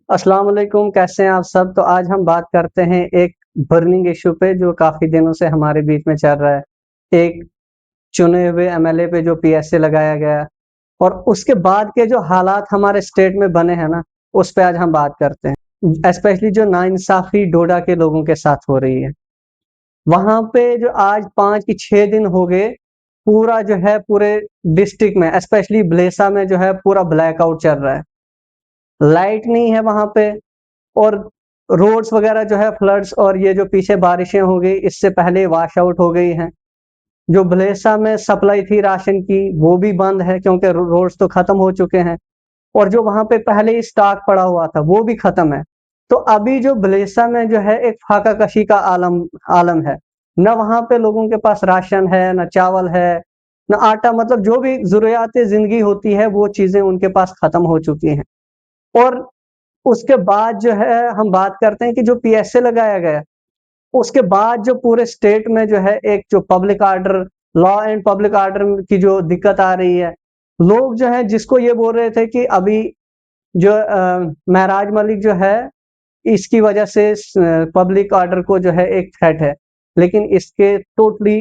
अस्सलाम वालेकुम, कैसे हैं आप सब? तो आज हम बात करते हैं एक बर्निंग इश्यू पे जो काफ़ी दिनों से हमारे बीच में चल रहा है। एक चुने हुए एमएलए पे जो पीएसए लगाया गया और उसके बाद के जो हालात हमारे स्टेट में बने हैं ना, उस पे आज हम बात करते हैं। स्पेशली जो नाइंसाफ़ी डोडा के लोगों के साथ हो रही है। वहाँ पे जो आज 5 की 6 दिन हो गए, पूरा जो है पूरे डिस्ट्रिक्ट में स्पेशली ब्लेसा में जो है पूरा ब्लैकआउट चल रहा है। लाइट नहीं है वहाँ पे और रोड्स वगैरह जो है फ्लड्स और ये जो पीछे बारिशें हो गई इससे पहले वॉश आउट हो गई हैं। जो भलेसा में सप्लाई थी राशन की वो भी बंद है क्योंकि रोड्स तो खत्म हो चुके हैं और जो वहां पे पहले ही स्टॉक पड़ा हुआ था वो भी खत्म है। तो अभी जो भलेसा में जो है एक फाका कशी का आलम आलम है। न वहां पे लोगों के पास राशन है, न चावल है, न आटा, मतलब जो भी जरूरियात जिंदगी होती है वो चीजें उनके पास खत्म हो चुकी हैं। और उसके बाद जो है हम बात करते हैं कि जो पीएसए लगाया गया, उसके बाद जो पूरे स्टेट में जो है एक जो public order, law and public order की जो दिक्कत आ रही है, लोग जो है जिसको ये बोल रहे थे कि अभी जो महराज मलिक जो है इसकी वजह से पब्लिक ऑर्डर को जो है एक थ्रेट है, लेकिन इसके टोटली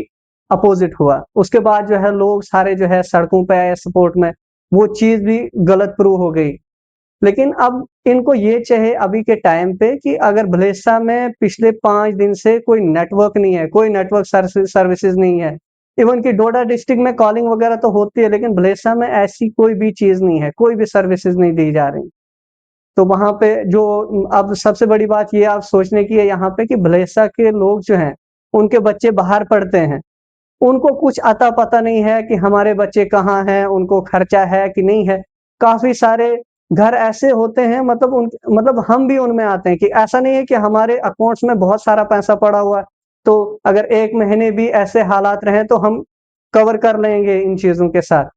अपोजिट हुआ। उसके बाद जो है लोग सारे जो है सड़कों पे आए सपोर्ट में, वो चीज भी गलत प्रूव हो गई। लेकिन अब इनको ये चाहिए अभी के टाइम पे कि अगर भलेसा में पिछले 5 दिन से कोई नेटवर्क नहीं है, कोई नेटवर्क सर्विसेज नहीं है, इवन कि डोडा डिस्ट्रिक्ट में कॉलिंग वगैरह तो होती है लेकिन भलेसा में ऐसी कोई भी चीज नहीं है, कोई भी सर्विसेज नहीं दी जा रही। तो वहां पे जो अब सबसे बड़ी बात ये आप सोचने की है यहाँ पे कि भलेसा के लोग जो हैं उनके बच्चे बाहर पढ़ते हैं, उनको कुछ अता पता नहीं है कि हमारे बच्चे कहाँ हैं, उनको खर्चा है कि नहीं है। काफ़ी सारे घर ऐसे होते हैं, मतलब हम भी उनमें आते हैं कि ऐसा नहीं है कि हमारे अकाउंट्स में बहुत सारा पैसा पड़ा हुआ है, तो अगर 1 महीने भी ऐसे हालात रहे तो हम कवर कर लेंगे इन चीज़ों के साथ।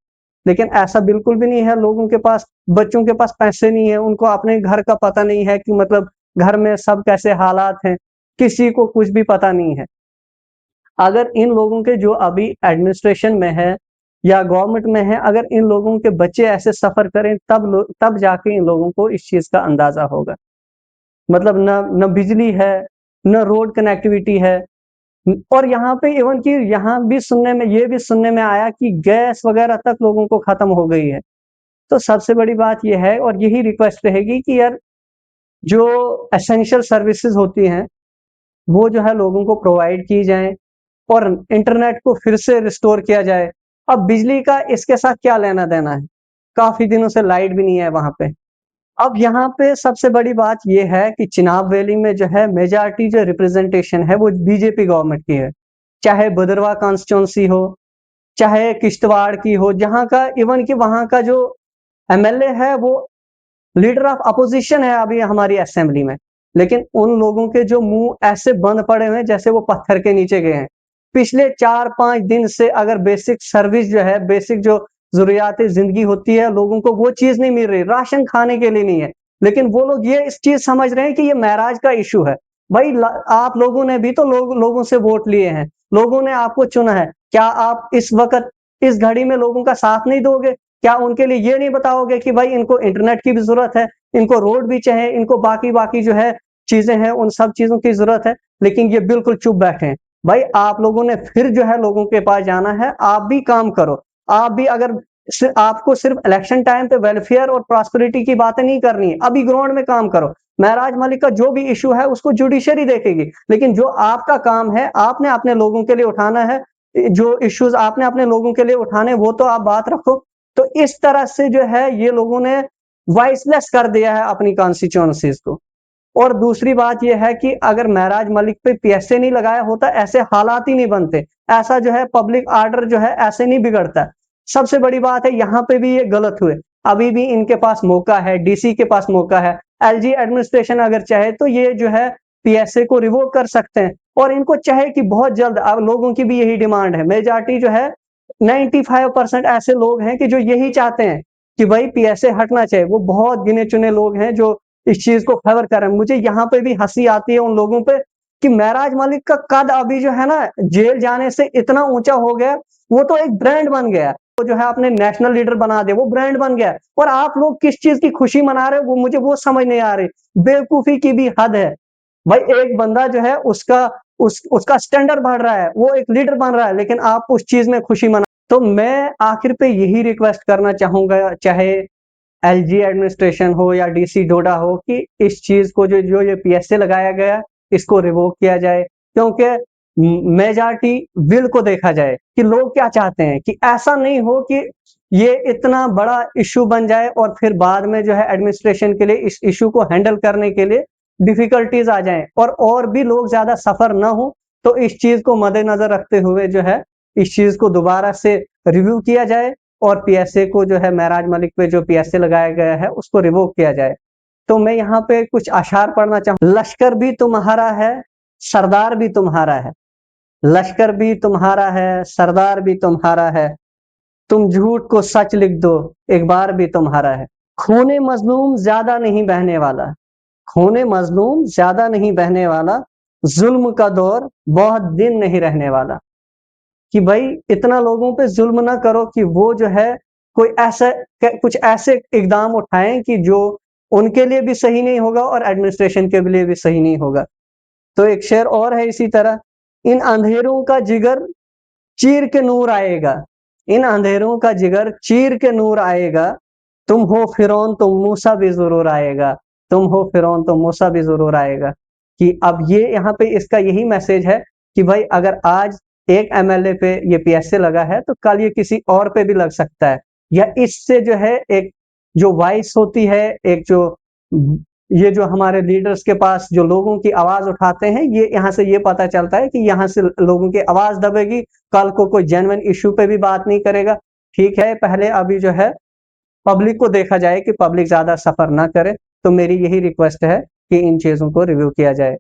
लेकिन ऐसा बिल्कुल भी नहीं है, लोगों के पास, बच्चों के पास पैसे नहीं है, उनको अपने घर का पता नहीं है कि मतलब घर में सब कैसे हालात हैं, किसी को कुछ भी पता नहीं है। अगर इन लोगों के जो अभी एडमिनिस्ट्रेशन में है या गवर्नमेंट में है, अगर इन लोगों के बच्चे ऐसे सफर करें तब जाके इन लोगों को इस चीज का अंदाजा होगा। मतलब न न बिजली है, न रोड कनेक्टिविटी है। और यहाँ पे इवन कि यहाँ भी सुनने में, ये भी सुनने में आया कि गैस वगैरह तक लोगों को खत्म हो गई है। तो सबसे बड़ी बात यह है और यही रिक्वेस्ट रहेगी कि यार जो एसेंशियल सर्विसेज होती हैं वो जो है लोगों को प्रोवाइड की जाए और इंटरनेट को फिर से रिस्टोर किया जाए। अब बिजली का इसके साथ क्या लेना देना है? काफी दिनों से लाइट भी नहीं है वहां पे। अब यहाँ पे सबसे बड़ी बात यह है कि चिनाब वैली में जो है मेजॉरिटी जो रिप्रेजेंटेशन है वो बीजेपी गवर्नमेंट की है, चाहे भदरवा कॉन्स्टिट्यूंसी हो, चाहे किश्तवाड़ की हो, जहां का इवन कि वहां का जो एमएलए है वो लीडर ऑफ अपोजिशन है अभी हमारी असेंबली में। लेकिन उन लोगों के जो मुंह ऐसे बंद पड़े हुए हैं जैसे वो पत्थर के नीचे गए हैं। पिछले 4-5 दिन से अगर बेसिक सर्विस जो है, बेसिक जो जरूरियात जिंदगी होती है लोगों को, वो चीज नहीं मिल रही, राशन खाने के लिए नहीं है। लेकिन वो लोग ये इस चीज समझ रहे हैं कि ये महराज का इशू है। भाई आप लोगों ने भी तो लोगों से वोट लिए हैं, लोगों ने आपको चुना है, क्या आप इस वक्त इस घड़ी में लोगों का साथ नहीं दोगे? क्या उनके लिए ये नहीं बताओगे कि भाई इनको इंटरनेट की भी जरूरत है, इनको रोड भी चाहिए, इनको बाकी बाकी जो है चीजें हैं उन सब चीजों की जरूरत है? लेकिन ये बिल्कुल चुप बैठे हैं। भाई आप लोगों ने फिर जो है लोगों के पास जाना है, आप भी काम करो। आप भी अगर आपको सिर्फ इलेक्शन टाइम पे वेलफेयर और प्रॉस्पेरिटी की बातें नहीं करनी है, अभी ग्राउंड में काम करो। महराज मलिक का जो भी इशू है उसको जुडिशरी देखेगी, लेकिन जो आपका काम है आपने अपने लोगों के लिए उठाना है, जो इश्यूज आपने अपने लोगों के लिए उठाने वो तो आप बात रखो। तो इस तरह से जो है ये लोगों ने वॉइसलेस कर दिया है अपनी कॉन्स्टिट्यूएंसीज को। और दूसरी बात यह है कि अगर महराज मलिक पे पीएसए नहीं लगाया होता ऐसे हालात ही नहीं बनते, ऐसा जो है पब्लिक ऑर्डर जो है ऐसे नहीं बिगड़ता। सबसे बड़ी बात है यहाँ पे भी ये गलत हुए। अभी भी इनके पास मौका है, डीसी के पास मौका है, एलजी एडमिनिस्ट्रेशन अगर चाहे तो ये जो है पीएसए को रिवोक कर सकते हैं। और इनको चाहे कि बहुत जल्द, अब लोगों की भी यही डिमांड है, मेजॉरिटी जो है 95% ऐसे लोग हैं कि जो यही चाहते हैं कि भाई पीएसए हटना चाहिए। वो बहुत गिने चुने लोग हैं जो इस चीज को फेवर कर रहे हैं। मुझे यहाँ पे भी हंसी आती है उन लोगों पे कि महराज मलिक का कद अभी जो है ना जेल जाने से इतना ऊंचा हो गया, वो तो एक ब्रांड बन गया। वो जो है अपने नेशनल लीडर बना दे, वो ब्रांड बन गया और आप लोग किस चीज की खुशी मना रहे हो, वो मुझे वो समझ नहीं आ रही। बेवकूफी की भी हद है भाई। एक बंदा जो है उसका स्टैंडर्ड बढ़ रहा है, वो एक लीडर बन रहा है, लेकिन आप उस चीज में खुशी मना। तो मैं आखिर पे यही रिक्वेस्ट करना चाहूंगा, चाहे एलजी एडमिनिस्ट्रेशन हो या डीसी डोडा हो, कि इस चीज को जो जो ये पीएसए लगाया गया इसको रिवोक किया जाए, क्योंकि मेजॉरिटी विल को देखा जाए कि लोग क्या चाहते हैं, कि ऐसा नहीं हो कि ये इतना बड़ा इश्यू बन जाए और फिर बाद में जो है एडमिनिस्ट्रेशन के लिए इस इश्यू को हैंडल करने के लिए डिफिकल्टीज आ जाएं और भी लोग ज्यादा सफर ना हो। तो इस चीज को मद्देनजर रखते हुए जो है इस चीज को दोबारा से रिव्यू किया जाए और पीएसए को जो है महराज मलिक पे जो पीएसए लगाया गया है उसको रिवोक किया जाए। तो मैं यहाँ पे कुछ अशार पढ़ना चाहूँ। लश्कर भी तुम्हारा है, सरदार भी तुम्हारा है। लश्कर भी तुम्हारा है, सरदार भी तुम्हारा है। तुम झूठ को सच लिख दो, एक बार भी तुम्हारा है। खूने मजलूम ज्यादा नहीं बहने वाला, खूने मजलूम ज्यादा नहीं बहने वाला। जुल्म का दौर बहुत दिन नहीं रहने वाला। कि भाई इतना लोगों पे जुल्म ना करो कि वो जो है कोई ऐसा कुछ ऐसे इकदाम उठाएं कि जो उनके लिए भी सही नहीं होगा और एडमिनिस्ट्रेशन के लिए भी सही नहीं होगा। तो एक शेर और है इसी तरह, इन अंधेरों का जिगर चीर के नूर आएगा। इन अंधेरों का जिगर चीर के नूर आएगा। तुम हो फिरौन तो मूसा भी जरूर आएगा। तुम हो फिरौन तो मूसा भी जरूर आएगा। कि अब ये यहाँ पे इसका यही मैसेज है कि भाई अगर आज एक एमएलए पे ये पीएसए लगा है तो कल ये किसी और पे भी लग सकता है। या इससे जो है एक जो वॉइस होती है, एक जो ये जो हमारे लीडर्स के पास जो लोगों की आवाज उठाते हैं, ये यहाँ से ये पता चलता है कि यहाँ से लोगों की आवाज दबेगी, कल को कोई जेन्युइन इश्यू पे भी बात नहीं करेगा। ठीक है, पहले अभी जो है पब्लिक को देखा जाए कि पब्लिक ज्यादा सफर ना करे। तो मेरी यही रिक्वेस्ट है कि इन चीजों को रिव्यू किया जाए।